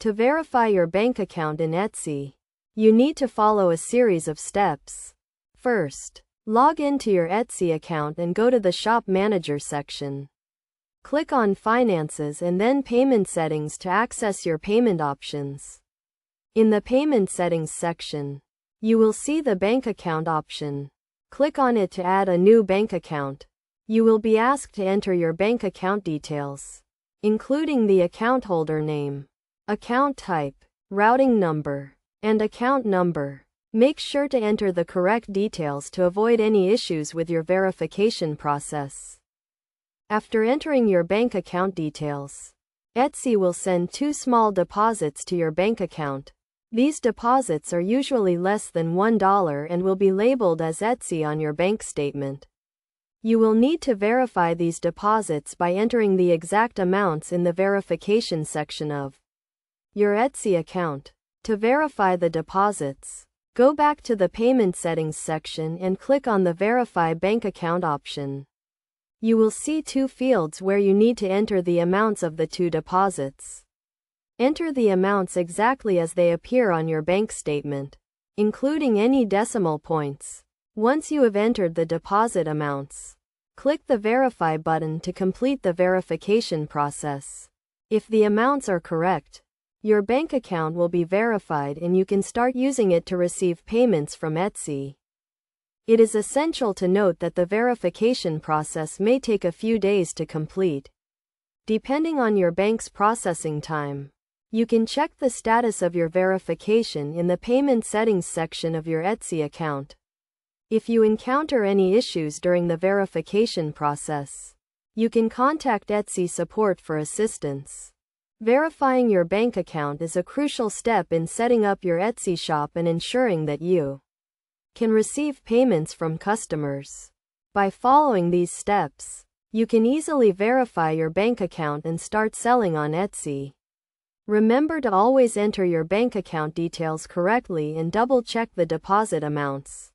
To verify your bank account in Etsy, you need to follow a series of steps. First, log into your Etsy account and go to the Shop Manager section. Click on Finances and then Payment Settings to access your payment options. In the Payment Settings section, you will see the Bank Account option. Click on it to add a new bank account. You will be asked to enter your bank account details, including the account holder name, account type, routing number, and account number. Make sure to enter the correct details to avoid any issues with your verification process. After entering your bank account details, Etsy will send 2 small deposits to your bank account. These deposits are usually less than $1 and will be labeled as Etsy on your bank statement. You will need to verify these deposits by entering the exact amounts in the verification section of your Etsy account. To verify the deposits, go back to the Payment Settings section and click on the Verify Bank Account option. You will see 2 fields where you need to enter the amounts of the 2 deposits. Enter the amounts exactly as they appear on your bank statement, including any decimal points. Once you have entered the deposit amounts, click the Verify button to complete the verification process. If the amounts are correct, your bank account will be verified and you can start using it to receive payments from Etsy. It is essential to note that the verification process may take a few days to complete. Depending on your bank's processing time, you can check the status of your verification in the Payment Settings section of your Etsy account. If you encounter any issues during the verification process, you can contact Etsy support for assistance. Verifying your bank account is a crucial step in setting up your Etsy shop and ensuring that you can receive payments from customers. By following these steps, you can easily verify your bank account and start selling on Etsy. Remember to always enter your bank account details correctly and double-check the deposit amounts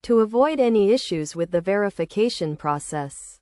to avoid any issues with the verification process.